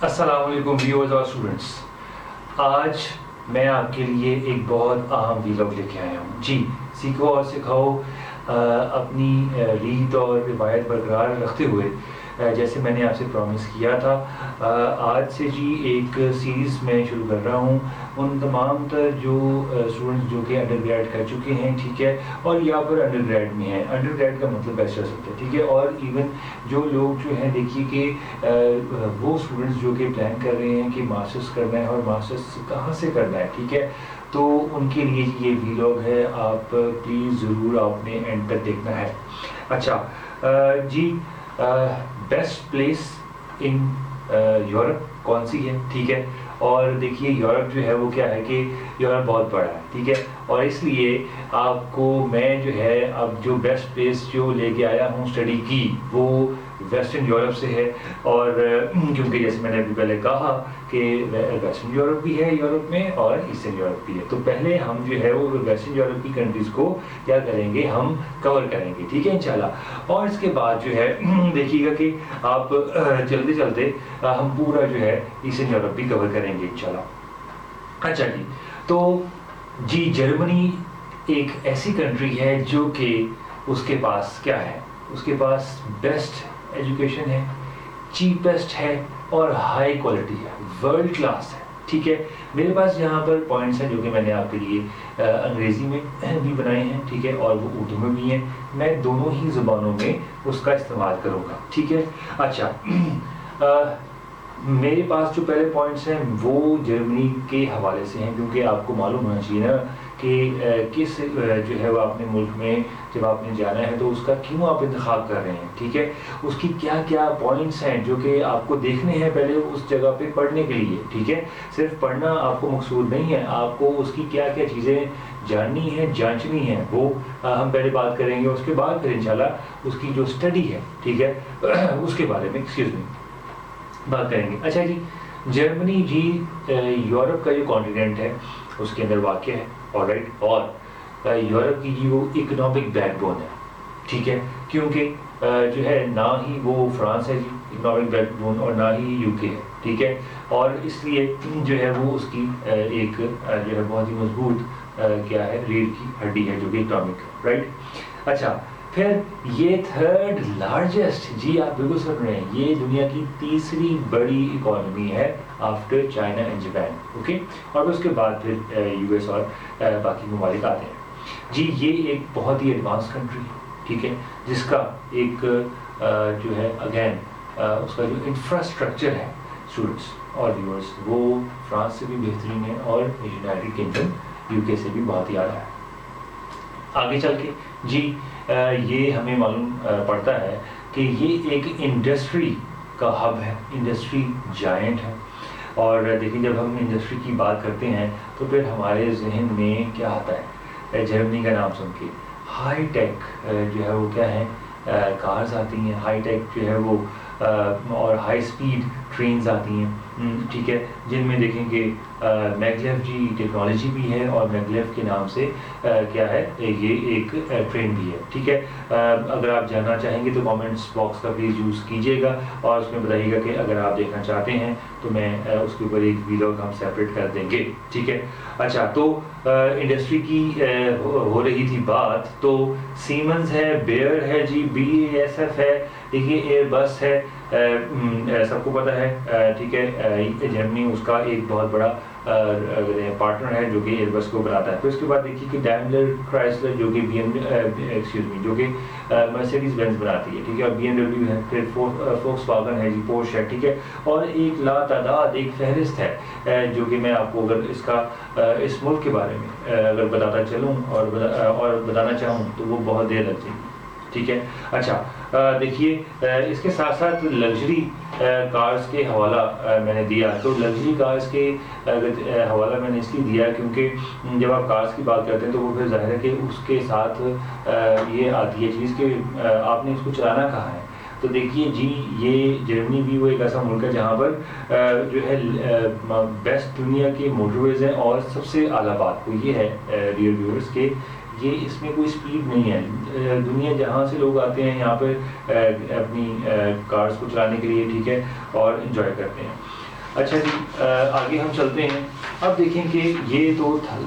السلام علیکم ویورز اور اسٹوڈنٹس. آج میں آپ کے لیے ایک بہت اہم ویلاگ لے کے آیا ہوں. جی سیکھو اور سکھاؤ اپنی ریت اور روایت برقرار رکھتے ہوئے جیسے میں نے آپ سے پرومس کیا تھا آج سے جی ایک سیریز میں شروع کر رہا ہوں ان تمام تر جو اسٹوڈنٹس جو کہ انڈر گریڈ کر چکے ہیں, ٹھیک ہے, اور یہاں پر انڈر گریڈ میں ہیں. انڈر گریڈ کا مطلب بیچلر سکتا ہے, ٹھیک ہے, اور ایون جو لوگ جو ہیں دیکھیے کہ وہ اسٹوڈنٹس جو کہ پلان کر رہے ہیں کہ ماسٹرس کرنا ہے اور ماسٹرس کہاں سے کرنا ہے, ٹھیک ہے, تو ان کے لیے یہ ویلاگ ہے. آپ پلیز ضرور آپ نے اینڈ تک دیکھنا ہے. اچھا جی, بیسٹ پلیس ان یورپ کون سی ہے, ٹھیک ہے, اور دیکھیے یورپ جو ہے وہ کیا ہے کہ یورپ بہت بڑا ہے, ٹھیک ہے, اور اس لیے آپ کو میں جو ہے اب جو بیسٹ پلیس جو لے کے آیا ہوں اسٹڈی کی وہ ویسٹرن یورپ سے ہے. اور کیونکہ جیسے میں نے ابھی پہلے کہا کہ ویسٹرن یورپ بھی ہے یورپ میں اور ایسٹرن یورپ بھی ہے, تو پہلے ہم جو ہے وہ ویسٹرن یورپ کی کنٹریز کو کیا کریں گے, ہم کور کریں گے, ٹھیک ہے, انشاءاللہ. اور اس کے بعد جو ہے دیکھیے گا کہ آپ چلتے چلتے ہم پورا جو ہے ایسٹرن یورپ بھی کور کریں گے انشاءاللہ. اچھا جی, تو جی جرمنی ایک ایسی کنٹری ہے جو کہ اس کے پاس کیا ہے, اس کے پاس بیسٹ ایجوکیشن ہے, چیپسٹ ہے اور ہائی کوالٹی ہے, ورلڈ کلاس ہے, ٹھیک ہے. میرے پاس یہاں پر پوائنٹس ہیں جو کہ میں نے آپ کے لیے انگریزی میں بھی بنائے ہیں, ٹھیک ہے, اور وہ اردو میں بھی ہیں. میں دونوں ہی زبانوں میں اس کا استعمال کروں گا, ٹھیک ہے. اچھا میرے پاس جو پہلے پوائنٹس ہیں وہ جرمنی کے حوالے سے ہیں, کیونکہ آپ کو معلوم ہونا چاہیے نا کہ کس جو ہے وہ اپنے ملک میں جب آپ نے جانا ہے تو اس کا کیوں آپ انتخاب کر رہے ہیں, ٹھیک ہے, اس کی کیا کیا پوائنٹس ہیں جو کہ آپ کو دیکھنے ہیں پہلے اس جگہ پہ پڑھنے کے لیے, ٹھیک ہے. صرف پڑھنا آپ کو مقصود نہیں ہے, آپ کو اس کی کیا کیا چیزیں جاننی ہیں, جانچنی ہیں, وہ ہم پہلے بات کریں گے. اس کے بعد پھر انشاءاللہ اس کی جو اسٹڈی ہے, ٹھیک ہے, اس کے بارے میں بات کریں گے. اچھا جی, جرمنی جی یورپ کا جو کانٹیننٹ ہے اس کے اندر واقع ہے, آلرائٹ, اور یورپ کی جی وہ اکنامک بیک بون ہے, ٹھیک ہے, کیونکہ جو ہے نہ ہی وہ فرانس ہے جی اکنامک بیک بون اور نہ ہی یو کے ہے, ٹھیک ہے, اور اس لیے جو ہے وہ اس کی ایک جو ہے بہت ہی مضبوط کیا ہے ریڑھ کی ہڈی ہے جو کہ اکنامک, رائٹ. اچھا پھر یہ تھرڈ لارجسٹ, جی آپ بالکل سن رہے ہیں, یہ دنیا کی تیسری بڑی اکانومی ہے after China and Japan, okay, اور اس کے بعد پھر یو ایس اور باقی ممالک آتے ہیں. جی یہ ایک بہت ہی ایڈوانس کنٹری ہے, ٹھیک ہے, جس کا ایک جو ہے اگین اس کا جو انفراسٹرکچر ہے اسٹوڈنٹس اور ویورس وہ فرانس سے بھی بہترین ہے اور یونائٹڈ کنگڈم یو کے سے بھی بہت ہی اعلیٰ ہے. آگے چل کے جی یہ ہمیں معلوم پڑتا ہے کہ یہ ایک انڈسٹری کا ہب ہے, انڈسٹری جائنٹ ہے. اور دیکھیں جب ہم انڈسٹری کی بات کرتے ہیں تو پھر ہمارے ذہن میں کیا آتا ہے, جرمنی کا نام سن کے ہائی ٹیک جو ہے وہ کیا ہے کارز آتی ہیں, ہائی ٹیک جو ہے وہ اور ہائی سپیڈ ٹرینز آتی ہیں, ٹھیک ہے, جن میں دیکھیں کہ میگلیف جی ٹیکنالوجی بھی ہے اور میگلیف کے نام سے کیا ہے یہ ایک ٹرین بھی ہے, ٹھیک ہے. اگر آپ جاننا چاہیں گے تو کامنٹس باکس کا پلیز یوز کیجیے گا اور اس میں بتائیے گا کہ اگر آپ دیکھنا چاہتے ہیں تو میں اس کے اوپر ایک ویلاگ ہم سیپریٹ کر دیں گے, ٹھیک ہے. اچھا تو انڈسٹری کی ہو رہی تھی بات, تو سیمنز ہے, بیئر ہے جی, بی اے ایس ایف ہے, دیکھیے ایئر بس ہے, سب کو پتہ ہے, ٹھیک ہے, جرمنی اس کا ایک بہت بڑا پارٹنر ہے جو کہ ایئر بس کو بناتا ہے. پھر اس کے بعد دیکھیے کہ ڈیملر کرائسلر جو کہ جو کہ مرسیڈیز بینز بناتی ہے, ٹھیک ہے, اور بی ایم ڈبلیو ہے, پھر فوکس واگن ہے جی, پورش ہے, ٹھیک ہے, اور ایک لاتعداد ایک فہرست ہے جو کہ میں آپ کو اگر اس کا اس ملک کے بارے میں اگر بتاتا چلوں اور بتانا چاہوں تو وہ بہت دیر لگ جائے گی, ٹھیک ہے. اچھا دیکھیے اس کے ساتھ ساتھ لگژری کارز کے حوالہ میں نے دیا, تو لگژری کارز کے حوالہ میں نے اس لیے دیا کیونکہ جب آپ کارز کی بات کرتے ہیں تو وہ پھر ظاہر ہے کہ اس کے ساتھ یہ آتی ہے چیز کہ آپ نے اس کو چلانا کہاں ہے. تو دیکھیے جی یہ جرمنی بھی وہ ایک ایسا ملک ہے جہاں پر جو ہے بیسٹ دنیا کے موٹر ویز ہیں, اور سب سے اعلیٰ بات وہ یہ ہے ریئر ویورس کے یہ اس میں کوئی سپیڈ نہیں ہے. دنیا جہاں سے لوگ آتے ہیں یہاں پہ اپنی کارز کو چلانے کے لیے, ٹھیک ہے, اور انجوائے کرتے ہیں. اچھا جی، آگے ہم چلتے ہیں. اب دیکھیں کہ یہ تو تھا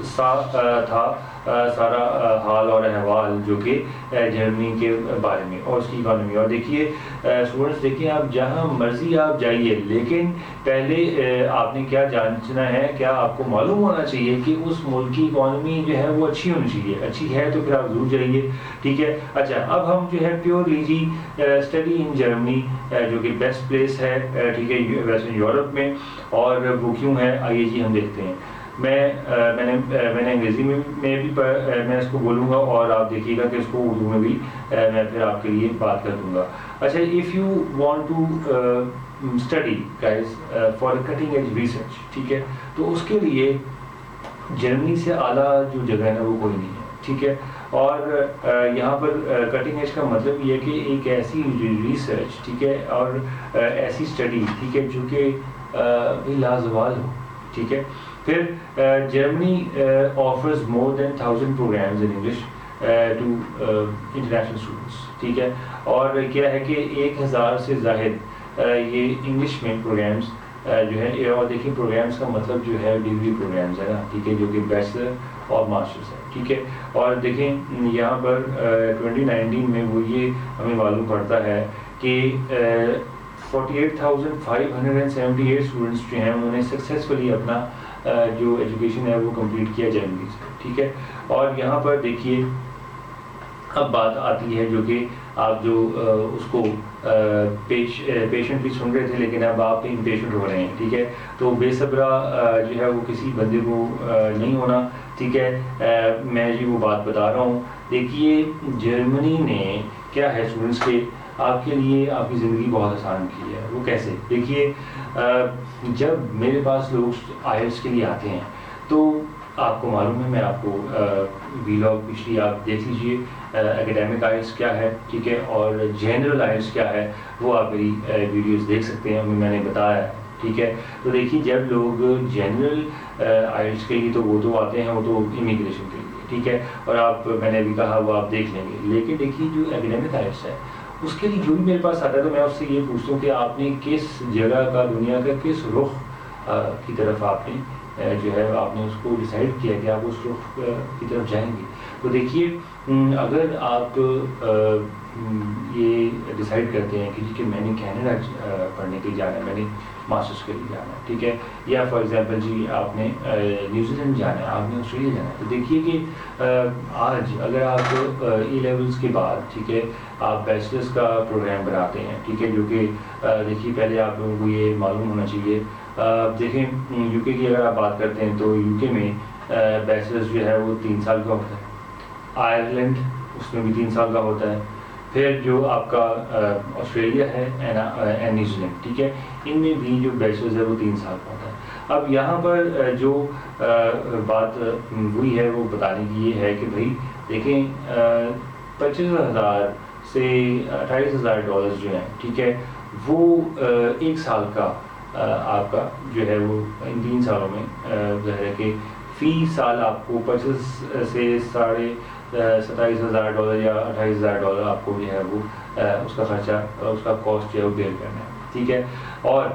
سارا حال اور احوال جو کہ جرمنی کے بارے میں اور اس کی اکانومی. اور دیکھیے اسٹوڈنٹس، دیکھیں آپ جہاں مرضی آپ جائیے، لیکن پہلے آپ نے کیا جاننا ہے، کیا آپ کو معلوم ہونا چاہیے کہ اس ملک کی اکانومی جو ہے وہ اچھی ہونی چاہیے. اچھی ہے تو پھر آپ ضرور جائیے. ٹھیک ہے. اچھا، اب ہم جو ہے پیورلی جی اسٹڈی ان جرمنی جو کہ بیسٹ پلیس ہے ٹھیک ہے ویسٹرن یورپ میں، اور وہ کیوں ہے آئیے جی ہم دیکھتے ہیں. میں نے انگریزی میں بھی میں اس کو بولوں گا، اور آپ دیکھیے گا کہ اس کو اردو میں بھی میں پھر آپ کے لیے بات کر دوں گا. اچھا، if you want to study guys for cutting edge research, ٹھیک ہے، تو اس کے لیے جرمنی سے اعلیٰ جو جگہ ہے نا وہ کوئی نہیں ہے. ٹھیک ہے. اور یہاں پر کٹنگ ایج کا مطلب یہ ہے کہ ایک ایسی ریسرچ، ٹھیک ہے، اور ایسی اسٹڈی، ٹھیک ہے، جو کہ لازوال ہو. ٹھیک ہے. پھر Germany offers more than 1000 programs in English to international students. ٹھیک ہے. اور کیا ہے کہ 1000 سے زائد یہ انگلش میں پروگرامز جو ہے. اور دیکھیے پروگرامز کا مطلب جو ہے ڈگری پروگرامز ہے نا. ٹھیک ہے. جو کہ بیچلر اور ماسٹرز ہے. ٹھیک ہے. اور دیکھیں یہاں پر 2019 میں وہ یہ ہمیں معلوم پڑتا ہے کہ 48,578 اسٹوڈنٹس جو ہیں انہوں نے سکسیزفلی اپنا جو ایجوکیشن ہے وہ کمپلیٹ کیا جرمنی سے. ٹھیک ہے. اور یہاں پر دیکھیے اب بات آتی ہے جو کہ آپ جو اس کو پیشنٹلی سن رہے تھے، لیکن اب آپ امپیشنٹ ہو رہے ہیں. ٹھیک ہے. تو بے صبرا جو ہے وہ کسی بندے کو نہیں ہونا. ٹھیک ہے. میں جی وہ بات بتا رہا ہوں. دیکھیے جرمنی نے کیا ہے اسٹوڈنٹس کے آپ کے لیے آپ کی زندگی بہت آسان کی ہے. وہ کیسے؟ دیکھیے جب میرے پاس لوگ آئلٹس کے لیے آتے ہیں تو آپ کو معلوم ہے، میں آپ کو ویلاگ پچھلی آپ دیکھ لیجئے اکیڈیمک آئلٹس کیا ہے. ٹھیک ہے. اور جنرل آئلٹس کیا ہے وہ آپ میری ویڈیوز دیکھ سکتے ہیں، میں نے بتایا ہے. ٹھیک ہے. تو دیکھیے جب لوگ جنرل آئلٹس کے لیے تو وہ تو آتے ہیں، وہ تو امیگریشن کے لیے. ٹھیک ہے. اور آپ میں نے بھی کہا وہ آپ دیکھ لیں گے. لیکن دیکھیے جو اکیڈیمک آئلٹس ہے اس کے لیے جو بھی میرے پاس آتا ہے تو میں اس سے یہ پوچھتا ہوں کہ آپ نے کس جگہ کا، دنیا کا کس رخ کی طرف آپ نے جو ہے آپ نے اس کو ڈیسائیڈ کیا کہ آپ اس رخ کی طرف جائیں گے. تو دیکھیے اگر آپ یہ ڈیسائیڈ کرتے ہیں کہ میں نے کینیڈا پڑھنے کے لیے جانا ہے، میں نے ماسٹرس کے لیے جانا ہے. ٹھیک ہے. یا فار ایگزامپل جی آپ نے نیوزی لینڈ جانا ہے، آپ نے آسٹریلیا جانا ہے. تو دیکھیے کہ آج اگر آپ ای لیولس کے بعد، ٹھیک ہے، آپ بیچلرس کا پروگرام بناتے ہیں. ٹھیک ہے. جو کہ دیکھیے پہلے آپ لوگوں کو یہ معلوم ہونا چاہیے. دیکھیں یو کے کی اگر آپ بات کرتے ہیں تو یو کے میں بیچلرس جو ہے وہ 3 سال کا ہوتا ہے. آئرلینڈ اس میں بھی 3 سال کا ہوتا ہے. پھر جو آپ کا آسٹریلیا ہے اینڈ نیوزی لینڈ، ٹھیک ہے، ان میں بھی جو بیچلرز ہے وہ 3 سال کا ہوتا ہے. اب یہاں پر جو بات ہوئی ہے وہ بتانے کی یہ ہے کہ بھائی دیکھیں 25,000 سے 28,000 ڈالرز جو ہیں، ٹھیک ہے، وہ 1 سال کا آپ کا جو ہے وہ ان 3 سالوں میں ظاہر ہے کہ فی سال آپ کو 25 سے 27,000 ڈالر یا 28,000 ڈالر آپ کو جو ہے وہ اس کا خرچہ، اس کا کاسٹ جو ہے وہ بیئر کرنا ہے. ٹھیک ہے. اور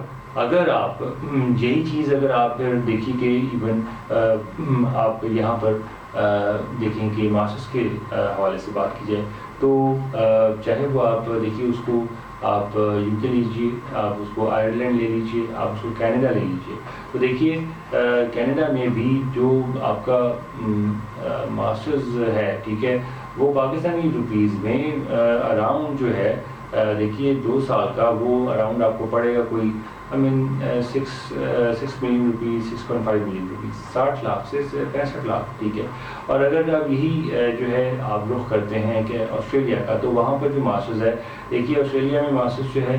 اگر آپ یہی چیز اگر آپ پھر دیکھیے کہ ایون آپ یہاں پر دیکھیں کہ ماسٹرس کے حوالے سے بات کی جائے تو چاہے وہ آپ دیکھیے اس کو آپ یو کے لیجیے، آپ اس کو آئرلینڈ لے لیجیے، آپ اس کو کینیڈا لے لیجیے. تو دیکھیے کینیڈا میں بھی جو آپ کا ماسٹرز ہے، ٹھیک ہے، وہ پاکستانی روپیز میں اراؤنڈ جو ہے دیکھیے 2 سال کا وہ اراؤنڈ آپ کو پڑے گا کوئی 6 million rupees, 6.5 million rupees, 60 lakh سے 65 لاکھ. ٹھیک ہے. اور اگر آپ یہی جو ہے آپ رخ کرتے ہیں کہ آسٹریلیا کا، تو وہاں پر جو ماسٹرز ہے دیکھیے آسٹریلیا میں ماسٹرز جو ہے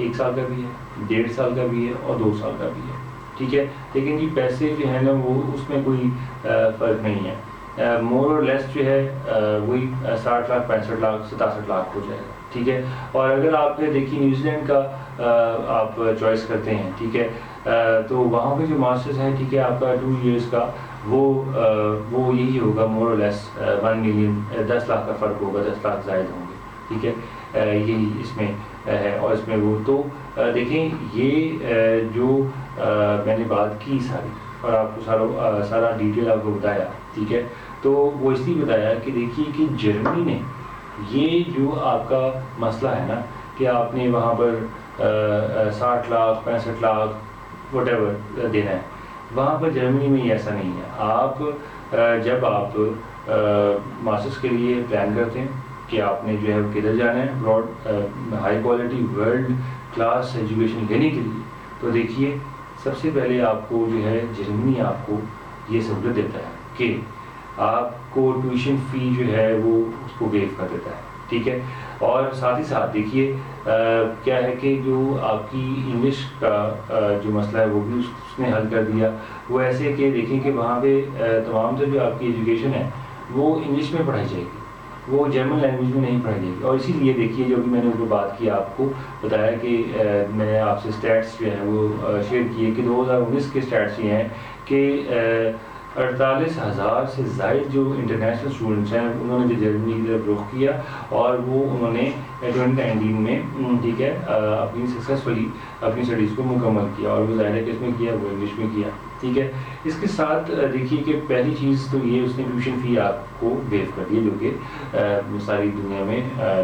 1 سال کا بھی ہے، 1.5 سال کا بھی ہے اور 2 سال کا بھی ہے. ٹھیک ہے. لیکن یہ پیسے جو ہیں نا وہ اس میں کوئی فرق نہیں ہے. مور اور لیس جو ہے وہی 60 لاکھ، 65 لاکھ، 67 لاکھ ہو جائے گا. ٹھیک ہے. اور اگر آپ دیکھیے نیوزی لینڈ کا آپ چوائس کرتے ہیں، ٹھیک ہے، تو وہاں پہ جو ماسٹرز ہے، ٹھیک ہے، آپ کا 2 ایئرس کا وہ یہی ہوگا مور اور لیس 1 ملین، 10 لاکھ کا فرق ہوگا، 10 لاکھ زائد ہوں گے. ٹھیک ہے. یہی اس میں ہے. اور اس میں وہ تو دیکھیں یہ جو میں نے بات کی ساری اور آپ کو سارا ڈیٹیل آپ کو بتایا، ٹھیک ہے، تو وہ اس لیے بتایا کہ دیکھیے کہ جرمنی نے یہ جو آپ کا مسئلہ ہے نا کہ آپ نے وہاں پر 60 لاکھ 65 لاکھ وٹ ایور دینا ہے، وہاں پر جرمنی میں ایسا نہیں ہے. آپ جب آپ ماسٹرس کے لیے پلان کرتے ہیں کہ آپ نے جو ہے کدھر جانا ہے abroad high quality world class education لینے کے لیے، تو دیکھیے سب سے پہلے آپ کو جو ہے جرمنی آپ کو یہ سہولت دیتا ہے کہ آپ کو ٹیوشن فی جو ہے وہ اس کو ویو کر دیتا ہے، ٹھیک ہے. اور ساتھ ہی ساتھ دیکھیے کیا ہے کہ جو آپ کی انگلش کا جو مسئلہ ہے وہ بھی اس نے حل کر دیا. وہ ایسے کہ دیکھیں کہ وہاں پہ تمام جو آپ کی ایجوکیشن ہے وہ انگلش میں پڑھائی جائے گی، وہ جرمن لینگویج میں نہیں پڑھائی جائے گی. اور اسی لیے دیکھیے جو بھی میں نے اوپر بات کی آپ کو بتایا کہ میں نے آپ سے اسٹیٹس جو ہیں وہ شیئر کیے کہ 2019 کے اسٹیٹس یہ ہیں کہ 48,000 سے زائد جو انٹرنیشنل اسٹوڈنٹس ہیں انہوں نے جو جرمنی کی طرف رخ کیا اور وہ انہوں نے 2019 میں ٹھیک ہے اپنی سکسیزفلی اپنی اسٹڈیز کو مکمل کیا، اور وہ ظاہر کس میں کیا، وہ انگلش میں کیا، ٹھیک ہے. اس کے ساتھ دیکھیے کہ پہلی چیز تو یہ اس نے ٹیوشن فی آپ کو ویو کر دی، جو کہ ساری دنیا میں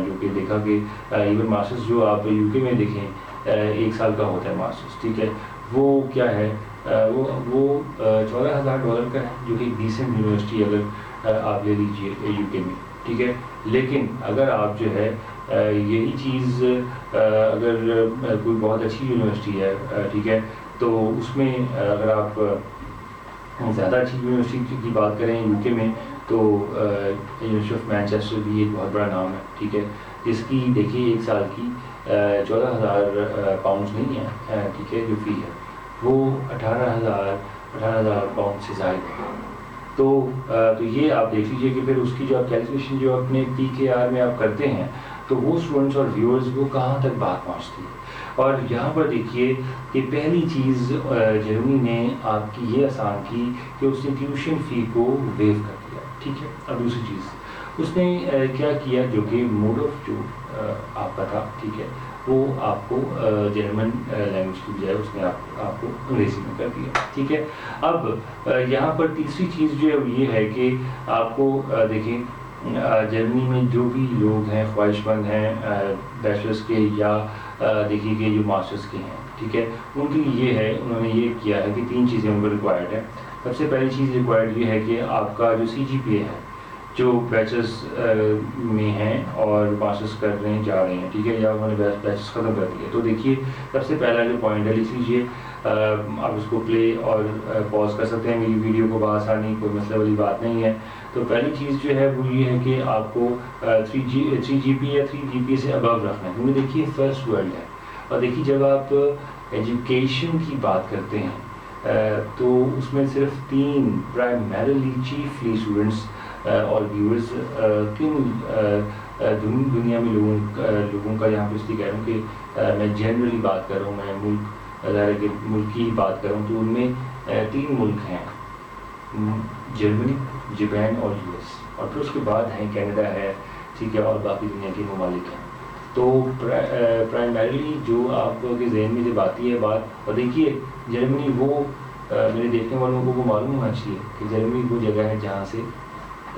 جو کہ دیکھا کہ ایون ماسٹرس جو آپ یو کے میں دیکھیں 1 سال کا ہوتا ہے ماسٹرس، ٹھیک ہے، وہ کیا ہے وہ $14,000 کا ہے، جو کہ ڈیسنٹ یونیورسٹی اگر آپ لے لیجیے یو کے میں، ٹھیک ہے. لیکن اگر آپ جو ہے یہی چیز اگر کوئی بہت اچھی یونیورسٹی ہے، ٹھیک ہے، تو اس میں اگر آپ زیادہ اچھی یونیورسٹی کی بات کریں یو کے میں تو یونیورسٹی آف مینچسٹر بھی ایک بہت بڑا نام ہے، ٹھیک ہے، جس کی دیکھیے 1 سال کی 14,000 پاؤنڈس نہیں ہے، ٹھیک ہے، جو فی ہے وہ 18,000 پاؤنڈ سے زائد ہے. تو یہ آپ دیکھ لیجیے کہ پھر اس کی جو آپ کیلکولیشن جو اپنے PKR میں آپ کرتے ہیں تو وہ اسٹوڈنٹس اور ویورز وہ کہاں تک بات پہنچتی ہے. اور یہاں پر دیکھیے کہ پہلی چیز جرمنی نے آپ کی یہ آسان کی کہ اس نے ٹیوشن فی کو ویو کر دیا، ٹھیک ہے. اب دوسری چیز اس نے کیا کیا جو کہ موڈ آف جو آپ کا تھا، ٹھیک ہے، وہ آپ کو جرمن لینگویج کی بجائے اس نے آپ کو انگریزی میں کر دیا، ٹھیک ہے. اب یہاں پر تیسری چیز جو ہے وہ یہ ہے کہ آپ کو دیکھیں جرمنی میں جو بھی لوگ ہیں خواہش مند ہیں بیچلرس کے یا دیکھیے کہ جو ماسٹرس کے ہیں، ٹھیک ہے، ان کے لیے یہ ہے انہوں نے یہ کیا ہے کہ 3 چیزیں ان کو ریکوائرڈ ہیں. سب سے پہلی چیز ریکوائرڈ یہ ہے کہ آپ کا جو CGPA ہے جو بیچلرس میں ہیں اور ماسٹرس کر رہے ہیں جا رہے ہیں، ٹھیک ہے، یا انہوں نے بیچلرس ختم کر دیا، تو دیکھیے سب سے پہلا جو پوائنٹ ہے لکھ لیجیے، آپ اس کو پلے اور پاز کر سکتے ہیں میری ویڈیو کو بآسانی، کوئی مسئلہ والی بات نہیں ہے. تو پہلی چیز جو ہے وہ یہ ہے کہ آپ کو 3 GPA یا 3 GPA سے ابو رکھنا ہے، کیونکہ دیکھیے فرسٹ ورلڈ ہے. اور دیکھیے جب آپ ایجوکیشن کی بات کرتے ہیں تو اس میں صرف 3 پرائمریلی چیفلی اسٹوڈنٹس اور ویورز کن دنیا میں لوگوں کا یہاں پہ اس لیے کہہ رہا ہوں کہ میں جنرلی بات کر رہا ہوں، میں ملک ظاہر ہے کہ ملک کی بات کر رہا ہوں، تو ان میں 3 ملک ہیں، جرمنی، جاپان اور US، اور پھر اس کے بعد ہیں کینیڈا ہے، ٹھیک ہے، اور باقی دنیا کے ممالک ہیں. تو پرائمریلی جو آپ کے ذہن میں جب آتی ہے بات، اور دیکھیے جرمنی وہ میرے دیکھنے والوں کو وہ معلوم ہونا چاہیے کہ جرمنی وہ جگہ ہے جہاں سے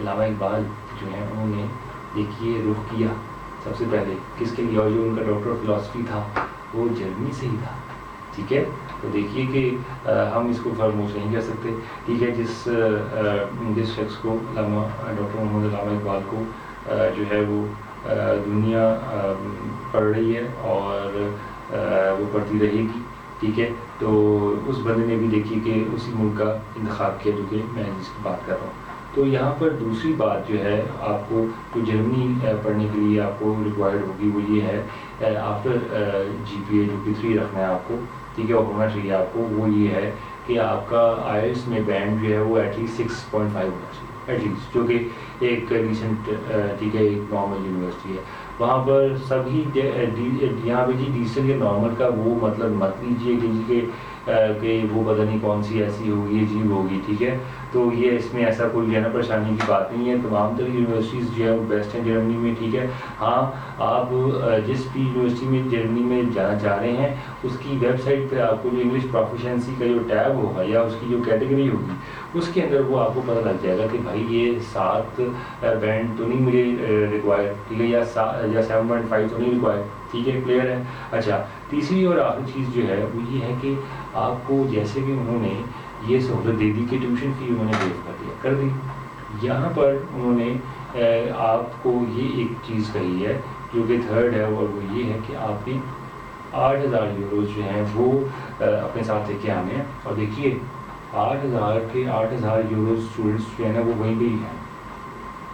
علامہ اقبال جو ہیں انہوں نے دیکھیے رخ کیا سب سے پہلے کس کے لیے، اور جو ان کا ڈاکٹر آف فلاسفی تھا وہ جرمنی سے ہی تھا، ٹھیک ہے. تو دیکھیے کہ ہم اس کو فراموش نہیں کر سکتے، ٹھیک ہے، جس شخص کو ڈاکٹر محمد علامہ اقبال کو جو ہے وہ دنیا پڑھ رہی ہے اور وہ پڑھتی رہے گی، ٹھیک ہے. تو اس بندے نے بھی دیکھیے کہ اسی ملک کا انتخاب کیا جو کہ میں جس کی بات کر رہا ہوں. تو یہاں پر دوسری بات جو ہے آپ کو جو جرمنی پڑھنے کے لیے آپ کو ریکوائرڈ ہوگی وہ یہ ہے آفٹر GPA جو کہ 3 رکھنا ہے آپ کو، ٹھیک ہے، اور ہونا چاہیے آپ کو، وہ یہ ہے کہ آپ کا IELTS میں بینڈ جو ہے وہ ایٹ لیسٹ 6.5 ہونا چاہیے، ایٹ لیسٹ، جو کہ ایک ریسنٹ ٹھیک ہے ایک نارمل یونیورسٹی ہے. وہاں پر سبھی یہاں پہ جی ڈیسنٹ یا نارمل کا وہ مطلب مت لیجیے کہ کہ وہ پتہ نہیں کون سی ایسی ہوگی عجیب ہوگی، ٹھیک ہے. تو یہ اس میں ایسا کوئی جو ہے نا پریشانی کی بات نہیں ہے. تمام تر یونیورسٹیز جو ہے وہ بیسٹ ہیں جرمنی میں، ٹھیک ہے. ہاں آپ جس بھی یونیورسٹی میں جرمنی میں جانا چاہ رہے ہیں اس کی ویب سائٹ پہ آپ کو جو انگلش پروفیشنسی کا جو ٹیب ہوگا یا اس کی جو کیٹیگری ہوگی اس کے اندر وہ آپ کو پتہ لگ جائے گا کہ بھائی یہ 7 بینڈ تو نہیں مجھے ریکوائر، ٹھیک ہے، یا 7.5 تو نہیں ریکوائر، ٹھیک ہے، کلیئر ہے. اچھا، تیسری اور آخری چیز جو ہے وہ یہ ہے کہ آپ کو جیسے کہ انہوں نے یہ سہولت دے دی کہ ٹیوشن فی انہوں نے ویو کر دی. یہاں پر انہوں نے آپ کو یہ ایک چیز کہی ہے جو کہ تھرڈ ہے، اور وہ یہ ہے کہ آپ نے 8,000 یوروز جو ہیں وہ اپنے ساتھ لے کے آنے ہیں. اور دیکھیے 8,000 کے 8,000 یوروز اسٹوڈنٹس جو ہے نا وہ وہیں پہ ہی ہیں.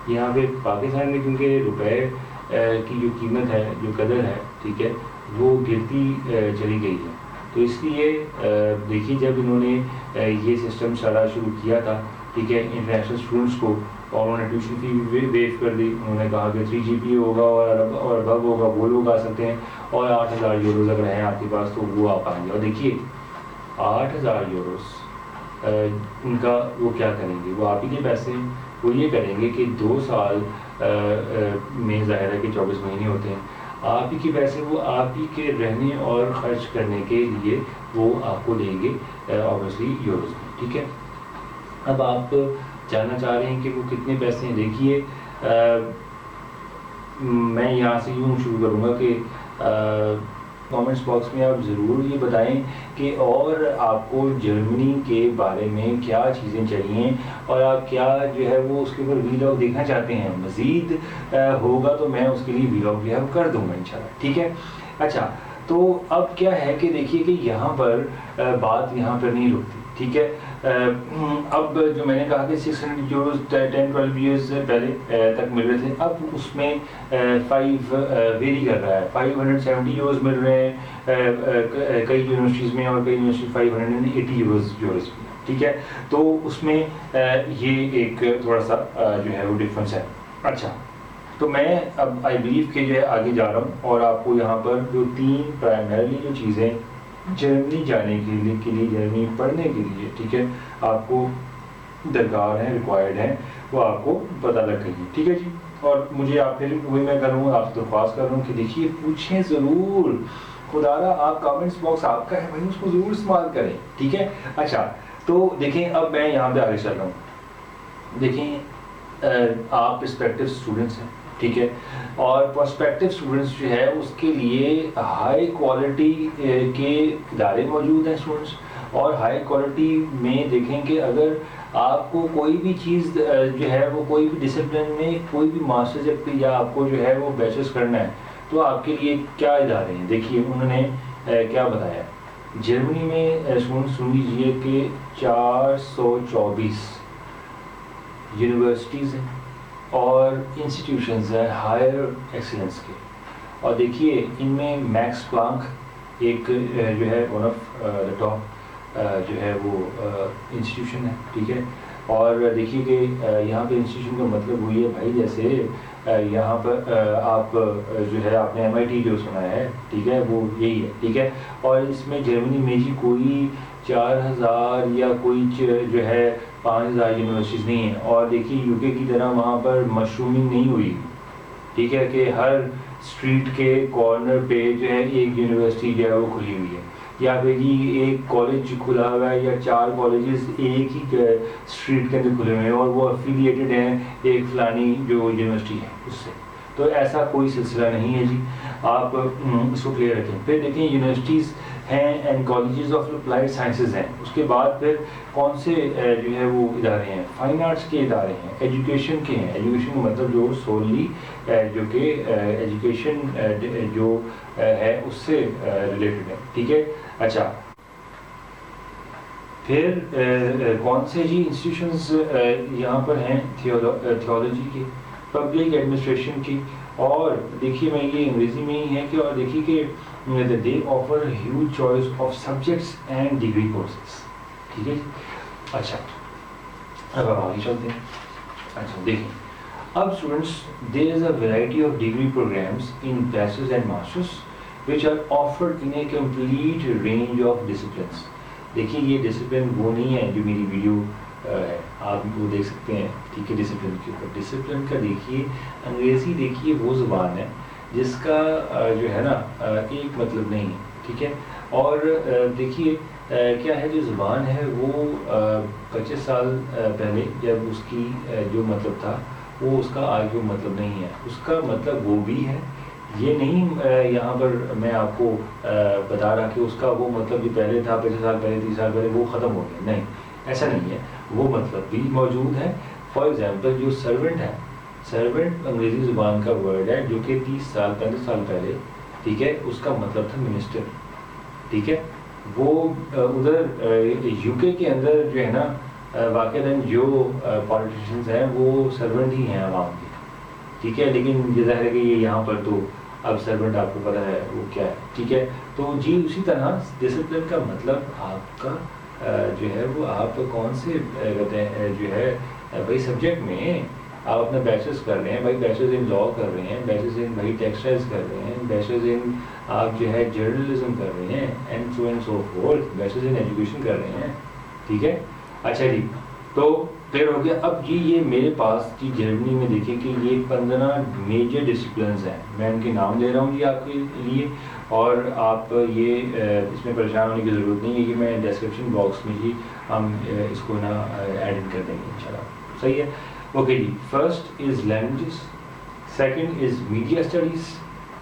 یہاں پہ پاکستان میں کیونکہ روپے کی جو قیمت ہے، جو قدر ہے، ٹھیک ہے، وہ گرتی چلی گئی ہے. تو اس لیے دیکھیے جب انہوں نے یہ سسٹم سارا شروع کیا تھا، ٹھیک ہے، انٹرنیشنل اسٹوڈنٹس کو، اور انہوں نے ٹیوشن فی ویو کر دی. انہوں نے کہا کہ 3 GPA ہوگا اور ابو ہوگا وہ لوگ آ سکتے ہیں، اور 8,000 یوروز اگر ہیں آپ کے پاس تو وہ آپ آئیں گے. اور دیکھیے 8,000 یوروز ان کا وہ کیا کریں گے، وہ آپ ہی کے پیسے ہیں. وہ یہ کریں گے کہ 2 سال میں ظاہر ہے کہ 24 مہینے ہوتے ہیں، آپ ہی کے پیسے وہ آپ ہی کے رہنے اور خرچ کرنے کے لیے وہ آپ کو دیں گے اوبیسلی یوروز میں، ٹھیک ہے. اب آپ جاننا چاہ رہے ہیں کہ وہ کتنے پیسے ہیں. دیکھیے میں یہاں سے یوں شروع کروں گا کہ کامنٹس باکس میں آپ ضرور یہ بتائیں کہ اور آپ کو جرمنی کے بارے میں کیا چیزیں چاہیے، اور آپ کیا جو ہے وہ اس کے اوپر ویلاگ دیکھنا چاہتے ہیں. مزید ہوگا تو میں اس کے لیے ویلاگ جو ہے وہ کر دوں گا انشاءاللہ، ٹھیک ہے. اچھا، تو اب کیا ہے کہ دیکھیے کہ یہاں پر بات یہاں پر نہیں رکتی، ٹھیک ہے. اب جو میں نے کہا کہ 600 یوروز 10-12 ایئرز پہلے تک مل رہے تھے، اب اس میں 5 ویری کر رہا ہے. 570 یوروز مل رہے ہیں کئی یونیورسٹیز میں، اور کئی یونیورسٹی 580 یوروز بھی، ٹھیک ہے. تو اس میں یہ ایک تھوڑا سا جو ہے وہ ڈفرینس ہے. اچھا، تو میں اب آئی بلیو کہ جو ہے آگے جا رہا ہوں، اور آپ کو یہاں پر جو 3 پرائمرلی جو چیزیں جرمنی جانے کے لیے جرمنی پڑھنے کے لیے، ٹھیک ہے، آپ کو درکار ہیں، ریکوائرڈ ہیں، وہ آپ کو پتہ لگ گئی، ٹھیک ہے جی. اور مجھے آپ پھر وہی میں کروں، آپ سے درخواست کر رہا ہوں کہ دیکھیے پوچھیں ضرور، خدا را آپ کامنٹس باکس آپ کا ہے بھائی، اس کو ضرور استعمال کریں، ٹھیک ہے. اچھا، تو دیکھیں اب میں یہاں پہ آگے چل رہا ہوں. دیکھیں آپ پرسپیکٹیو اسٹوڈنٹس ہیں، ٹھیک ہے، اور پرسپیکٹیو اسٹوڈنٹس جو ہے اس کے لیے ہائی کوالٹی کے ادارے موجود ہیں اسٹوڈنٹس. اور ہائی کوالٹی میں دیکھیں کہ اگر آپ کو کوئی بھی چیز جو ہے وہ کوئی بھی ڈسپلن میں کوئی بھی ماسٹر جب یا آپ کو جو ہے وہ بیچلرس کرنا ہے تو آپ کے لیے کیا ادارے ہیں. دیکھیے انہوں نے کیا بتایا، جرمنی میں اسٹوڈنٹ سن لیجیے کہ 424 یونیورسٹیز ہیں اور انسٹیٹیوشنز ہیں ہائر ایکسلنس کے. اور دیکھیے ان میں میکس پلانک ایک جو ہے ون آف دا ٹاپ جو ہے وہ انسٹیٹیوشن ہے، ٹھیک ہے. اور دیکھیے کہ یہاں پہ انسٹیٹیوشن کا مطلب وہی ہے بھائی، جیسے یہاں پر آپ جو ہے آپ نے MIT جو سنا ہے، ٹھیک ہے، وہ یہی ہے، ٹھیک ہے. اور اس میں جرمنی میں جی کوئی 4,000 یا کوئی جو ہے 5,000 یونیورسٹیز نہیں ہیں. اور دیکھیے UK کی طرح وہاں پر مشرومنگ نہیں ہوئی، ٹھیک ہے، کہ ہر اسٹریٹ کے کارنر پہ جو ہے ایک یونیورسٹی جو ہے وہ کھلی ہوئی ہے، یا پھر ایک کالج کھلا ہوا ہے، یا 4 کالجز ایک ہی اسٹریٹ کے اندر کھلے ہوئے ہیں اور وہ افیلیٹڈ ہیں ایک فلانی جو یونیورسٹی ہے اس سے. تو ایسا کوئی سلسلہ نہیں ہے جی، آپ اس کو کلیئر رکھیں. پھر دیکھیں یونیورسٹیز ہیں and colleges of applied sciences ہیں. اس کے بعد پھر کون سے جو ہے وہ ادارے ہیں، فائن آرٹس کے ادارے ہیں، ایجوکیشن کے ہیں. ایجوکیشن کا مطلب جو سوللی جو کہ ایجوکیشن جو ہے اس سے ریلیٹڈ ہے، ٹھیک ہے. اچھا، پھر کون سے جی انسٹیٹیوشنز یہاں پر ہیں، تھیولوجی کی، پبلک ایڈمنسٹریشن کی. اور دیکھیے میں یہ انگریزی میں ہی ہے کہ، اور دیکھیے کہ they offer huge choice of subjects and degree courses, ٹھیک ہے. اچھا، اب آپ آگے چلتے ہیں. اچھا دیکھیں اب students, there is a variety of degree programs in bachelors and masters which are offered in a complete range of disciplines. دیکھیے یہ ڈسپلن وہ نہیں ہے جو میری ویڈیو ہے، آپ وہ دیکھ سکتے ہیں، ٹھیک ہے، ڈسپلن کے اوپر. ڈسپلن کا دیکھیے، انگریزی دیکھیے وہ زبان ہے جس کا جو ہے نا ایک مطلب نہیں ہے، ٹھیک ہے. اور دیکھیے کیا ہے، جو زبان ہے وہ 25 سال پہلے جب اس کی جو مطلب تھا وہ اس کا آج وہ مطلب نہیں ہے. اس کا مطلب وہ بھی ہے، یہ نہیں یہاں پر میں آپ کو بتا رہا کہ اس کا وہ مطلب جو پہلے تھا 25 سال پہلے 30 سال پہلے وہ ختم ہو گیا، نہیں، ایسا نہیں ہے. وہ مطلب بھی موجود ہے. فار ایگزامپل جو سرونٹ ہے، سرونٹ انگریزی زبان کا ورڈ ہے جو کہ 30 سال 35 سال پہلے، ٹھیک ہے، اس کا مطلب تھا منسٹر، ٹھیک ہے. وہ ادھر یو کے اندر جو ہے نا واقعاً جو پالیٹیشینز ہیں وہ سرونٹ ہی ہیں عوام کے، ٹھیک ہے. لیکن یہ ظاہر ہے کہ یہ یہاں پر تو اب سرونٹ آپ کو پتہ ہے وہ کیا ہے، ٹھیک ہے. تو جی اسی طرح ڈسپلن کا مطلب آپ کا جو ہے وہ آپ کون سے کہتے ہیں جو ہے بھائی سبجیکٹ میں آپ اپنا بیچلرس کر رہے ہیں، بھائی بیچلرز ان لاء کر رہے ہیں، بیچلرز ان بھائی ٹیکسٹائلز کر رہے ہیں، بیچلرز ان آپ جو ہے جرنلزم کر رہے ہیں، and so fourth, bachelors in education کر رہے ہیں، ٹھیک ہے. اچھا جی، تو پھر ہو گیا. اب جی یہ میرے پاس جی جرمنی میں دیکھیں کہ یہ 15 میجر ڈسپلنز ہیں، میں ان کے نام دے رہا ہوں جی آپ کے لیے، اور آپ یہ اس میں پریشان ہونے کی ضرورت نہیں ہے کہ میں ڈسکرپشن باکس میں ہی ہم اس کو نا ایڈ ان کر دیں گے انشاءاللہ. صحیح ہے، اوکے جی. First is languages, second is media studies,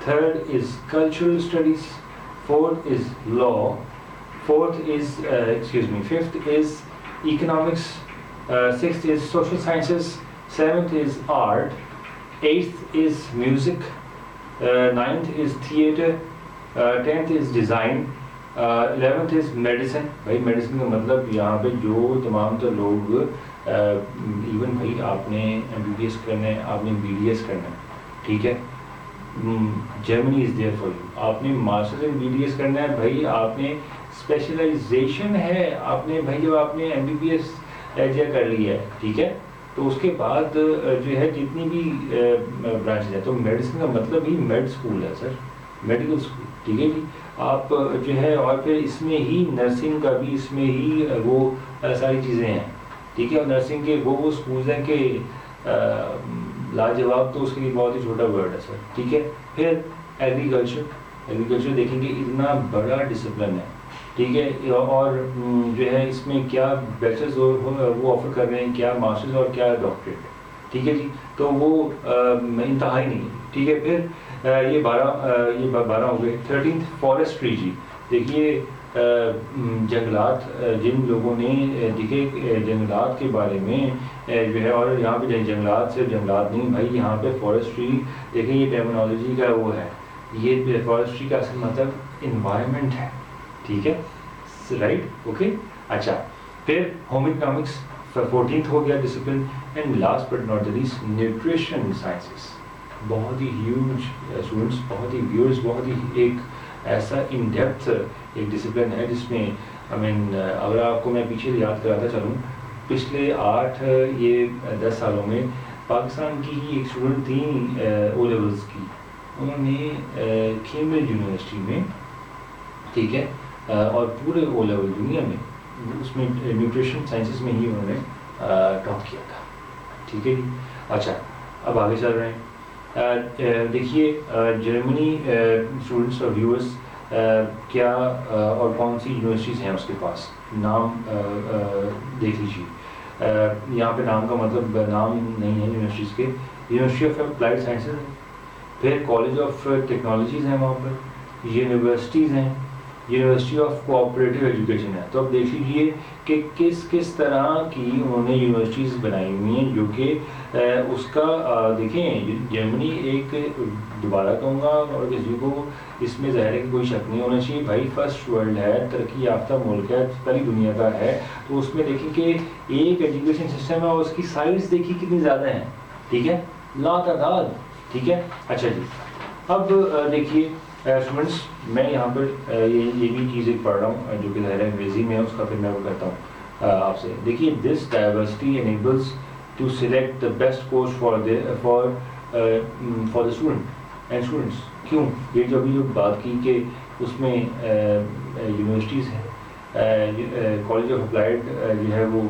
third is cultural studies, fourth is law, fifth is economics, sixth is social sciences, seventh is art, eighth is music, ninth is theatre, 10th is design, 11th is medicine. بھائی medicine کا مطلب یہاں پہ جو تمام تر لوگ even بھائی آپ نے MBBS کرنا ہے، آپ نے BDS کرنا ہے، ٹھیک ہے، Germany is there for you. آپ نے ماسٹر ان BDS کرنا ہے بھائی، آپ نے اسپیشلائزیشن ہے، آپ نے بھائی جب آپ نے MBBS ایجیا کر لی ہے، ٹھیک ہے، تو اس کے بعد جو ہے جتنی بھی برانچز ہیں، تو میڈیسن کا مطلب ہی میڈ اسکول ہے سر، میڈیکل اسکول، ٹھیک ہے جی. آپ جو ہے اور پھر اس میں ہی نرسنگ کا بھی اس میں ہی وہ ساری چیزیں ہیں، ٹھیک ہے. اور نرسنگ کے وہ اسکولز ہیں کہ لاجواب تو اس کے لیے بہت ہی چھوٹا ورڈ ہے سر، ٹھیک ہے. پھر ایگریکلچر دیکھیں گے اتنا بڑا ڈسپلن ہے، ٹھیک ہے. اور جو ہے اس میں کیا بیچلرز وہ آفر کر رہے ہیں، کیا ماسٹرز اور کیا ڈاکٹریٹ، ٹھیک ہے جی. تو وہ انتہائی نہیں ہے، ٹھیک ہے. پھر یہ 12 ہو گئے. 13 فارسٹری جی، دیکھیے جنگلات، جن لوگوں نے دیکھے جنگلات کے بارے میں جو ہے، اور یہاں پہ جنگلات صرف جنگلات نہیں بھائی، یہاں پہ فارسٹری دیکھیں، یہ ٹرمینالوجی کا وہ ہے، یہ فارسٹری کا اصل مطلب انوائرمنٹ ہے، ٹھیک ہے، رائٹ، اوکے. اچھا، پھر ہوم اکنامکس 14th ہو گیا discipline. And last but not the least nutrition sciences, بہت ہی ہیوج اسٹوڈنٹس، بہت ہی ویورس، بہت ہی ایک ایسا ان ڈیپتھ ایک ڈسپلن ہے جس میں اگر آپ کو میں پیچھے یاد کراتا چلوں، پچھلے 10 سالوں میں پاکستان کی ہی ایک اسٹوڈنٹ تھیں او لیولس کی، انہوں نے کیمبرج یونیورسٹی میں، ٹھیک ہے، اور پورے او لیول دنیا میں اس میں نیوٹریشن سائنسز میں ہی انہوں نے ٹاپ کیا تھا، ٹھیک ہے جی. اچھا، اب آگے چل رہے ہیں. دیکھیے جرمنی اسٹوڈنٹس اور ویورس کیا اور کون سی یونیورسٹیز ہیں اس کے پاس، نام دیکھ لیجیے. یہاں پہ نام کا مطلب نام نہیں ہے یونیورسٹیز کے. یونیورسٹی آف اپلائڈ سائنسز ہے، پھر کالج آف ٹیکنالوجیز ہیں وہاں پر، یونیورسٹیز ہیں، یونیورسٹی آف کوآپریٹیو ایجوکیشن ہے. تو اب دیکھ لیجیے کہ کس طرح کی انہوں نے یونیورسٹیز بنائی ہوئی ہیں، جو کہ اس کا دیکھیں جرمنی ایک، دوبارہ کہوں گا اور کسی کو اس میں ظاہر ہے کہ کوئی شک نہیں ہونا چاہیے بھائی، فرسٹ ورلڈ ہے، ترقی یافتہ ملک ہے، پہلی دنیا کا ہے. تو اس میں دیکھیں کہ ایک ایجوکیشن سسٹم ہے اور اس کی سائز دیکھیے کتنی زیادہ ہیں، ٹھیک ہے، لا تعداد، ٹھیک ہے. اچھا جی، اب دیکھیے اسٹوڈنٹس، میں یہاں پر یہ بھی چیز ایک پڑھ رہا ہوں جو کہ ظاہر ہے انگریزی میں ہے، اس کا پھر میں وہ کرتا ہوں آپ سے. دیکھیے this diversity enables to select the best course for the student and students. کیوں؟ یہ جو ابھی جو بات کی کہ اس میں یونیورسٹیز ہیں، کالج آف اپلائیڈ جو ہے وہ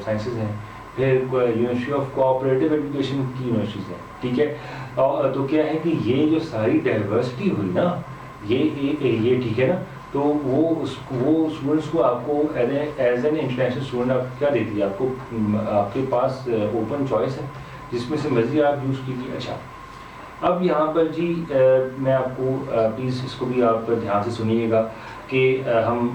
سائنسز ہیں، پھر یونیورسٹی آف کوآپریٹیو ایجوکیشن کی یونیورسٹیز ہیں، ٹھیک ہے. تو کیا ہے کہ یہ جو ساری ڈائیورسٹی ہوئی نا، یہ ٹھیک ہے نا، تو وہ اسٹوڈنٹس کو آپ کو ایز این انٹرنیشنل اسٹوڈنٹ آپ کیا دیتی ہے، آپ کے پاس اوپن چوائس ہے جس میں سے مرضی آپ یوز کیجیے. اچھا، اب یہاں پر جی میں آپ کو پلیز اس کو بھی آپ دھیان سے سنیے گا کہ ہم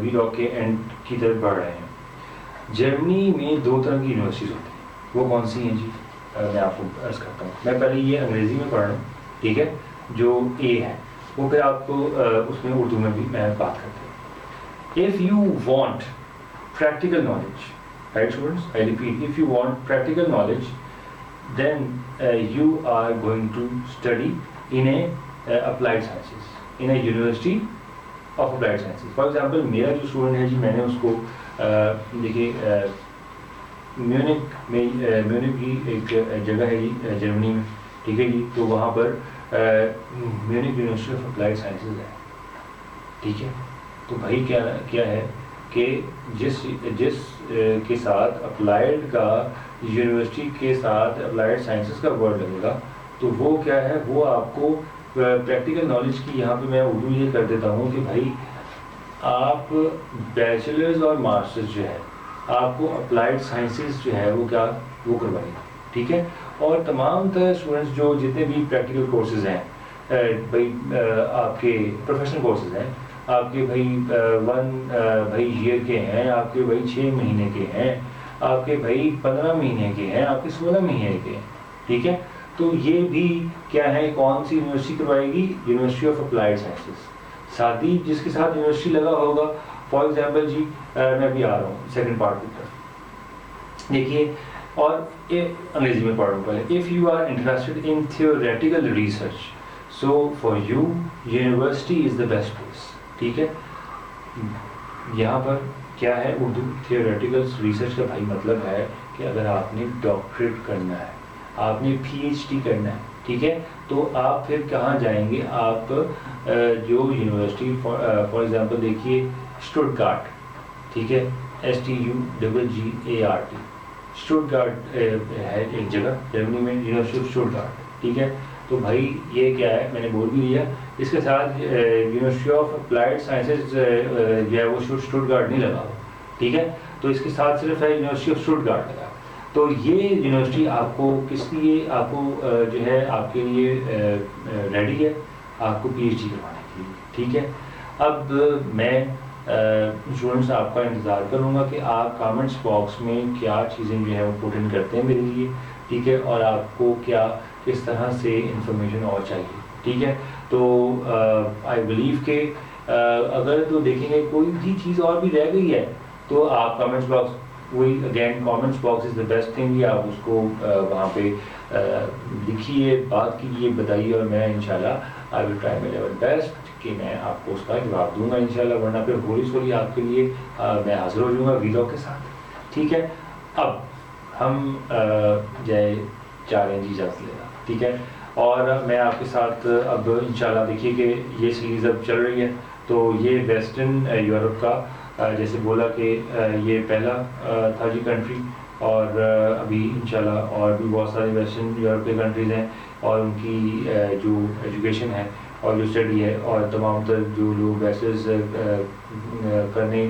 ویلاگ کے اینڈ کی طرف بڑھ رہے ہیں. جرمنی میں 2 طرح کی یونیورسٹیز ہوتی ہیں، وہ کون سی ہیں جی؟ میں آپ کو عرض کرتا ہوں. میں پہلے یہ انگریزی میں پڑھ رہا ہوں، ٹھیک ہے، جو اے ہے وہ پھر آپ کو اس میں اردو میں بھی میں بات کرتا ہوں. If you want practical knowledge, right students, I repeat, if you want practical knowledge, then you are going to study in a applied sciences, in a university of applied sciences. For example, میرا جو student ہے جی، میں نے اس کو دیکھیے Munich کی ایک جگہ ہے جی جرمنی میں، ٹھیک ہے جی، تو وہاں پر Munich university of applied sciences ہے، ٹھیک ہے. تو بھائی کیا ہے کہ جس کے ساتھ اپلائیڈ کا، یونیورسٹی کے ساتھ اپلائیڈ سائنسز کا ورڈ لگے گا، تو وہ کیا ہے، وہ آپ کو پریکٹیکل نالج کی، یہاں پہ میں اردو یہ کر دیتا ہوں کہ بھائی آپ بیچلرز اور ماسٹرز جو ہے آپ کو اپلائیڈ سائنسز جو ہے وہ کیا وہ کروائے گا، ٹھیک ہے. اور تمام تر اسٹوڈنٹس جو جتنے بھی پریکٹیکل کورسز ہیں بھائی، آپ کے پروفیشنل کورسز ہیں، آپ کے بھائی 1 ایئر کے ہیں، آپ کے بھائی 6 مہینے کے ہیں، آپ کے بھائی 15 مہینے کے ہیں، آپ کے 16 مہینے کے ہیں، ٹھیک ہے. تو یہ بھی کیا ہے، کون سی یونیورسٹی کروائے گی؟ University of applied sciences. ساتھ ہی جس کے ساتھ یونیورسٹی لگا ہوگا، فار ایگزامپل جی میں ابھی آ رہا ہوں سیکنڈ پارٹ کی طرف، دیکھیے، اور انگریزی میں پڑھ رہا ہوں پہلے. If you are interested in theoretical research, so for you university is the best place, ٹھیک ہے. یہاں پر کیا ہے، اردو تھیوریٹیکل ریسرچ کا بھائی مطلب ہے کہ اگر آپ نے ڈاکٹریٹ کرنا ہے، آپ نے PhD کرنا ہے، ٹھیک ہے، تو آپ پھر کہاں جائیں گے؟ آپ جو یونیورسٹی فار ایگزامپل دیکھیے اسٹوٹگارٹ، ٹھیک ہے، STUGGART، اسٹوٹگارٹ ہے ایک جگہ جرمنی میں، یونیورسٹی آف اسٹوٹگارٹ، ٹھیک ہے. تو بھائی یہ کیا ہے، میں نے بول بھی دیا، اس کے ساتھ یونیورسٹی آف اپلائیڈ سائنسز جو ہے وہ اسٹوٹگارٹ نہیں لگا ہوا، ٹھیک ہے. تو اس کے ساتھ صرف ہے یونیورسٹی آف اسٹوٹگارٹ لگا. تو یہ یونیورسٹی آپ کو کس لیے، آپ کو جو ہے آپ کے لیے ریڈی ہے، آپ کو PhD کروانے کے لیے، ٹھیک ہے. اب میں اسٹوڈنٹس آپ کا انتظار کروں گا کہ آپ کامنٹس باکس میں کیا چیزیں جو ہے وہ پٹ ان کرتے ہیں میرے لیے، ٹھیک ہے، اور آپ کو کیا کس طرح سے انفارمیشن اور چاہیے، ٹھیک ہے. تو آئی بلیو کہ اگر تو دیکھیں گے کوئی بھی چیز اور بھی رہ گئی ہے تو آپ کامنٹس باکس، وہی again comments box is the best thing, آپ اس کو وہاں پہ لکھیے، بات کیجیے، بتائیے، اور میں انشاءاللہ I will try my level best کہ میں آپ کو اس کا جواب دوں گا انشاءاللہ. ورنہ پھر ہولی سولی آپ کے لیے میں حاضر ہو جاؤں گا ویلاگ کے ساتھ، ٹھیک ہے. اب ہم چاہ رہے ہیں جی اجازت لینا، ٹھیک ہے. اور میں آپ کے ساتھ اب انشاءاللہ دیکھیے کہ یہ سیریز اب چل رہی ہے، تو یہ ویسٹرن یورپ کا جیسے بولا کہ یہ پہلا تھا جی کنٹری، اور ابھی انشاءاللہ اور بھی بہت سارے ویسٹرن یورپ کے کنٹریز ہیں، اور ان کی جو ایجوکیشن ہے اور جو اسٹڈی ہے، اور تمام تر جو لوگ بیچلرز کرنے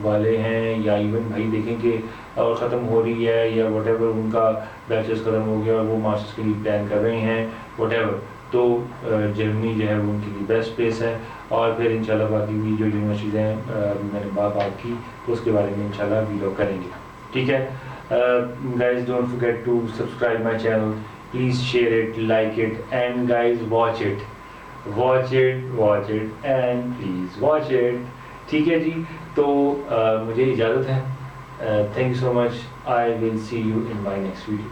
والے ہیں، یا ایون بھائی دیکھیں کہ اور ختم ہو رہی ہے، یا واٹ ایور ان کا بیچلرز ختم ہو گیا اور وہ ماسٹرز کے لیے پلان کر رہے ہیں، واٹ ایور، تو جرمنی جو ہے وہ ان کے لیے بیسٹ پلیس ہے. اور پھر انشاءاللہ باقی بھی جو یونیورسٹیز ہیں میں نے بات کی تو اس کے بارے میں انشاءاللہ ویلاگ کریں گے، ٹھیک ہے. Guys don't forget to subscribe my channel, please share it, like it, and guys watch it and please watch it, ٹھیک ہے جی. تو مجھے اجازت ہے. Thank you so much. I will see you in my next video.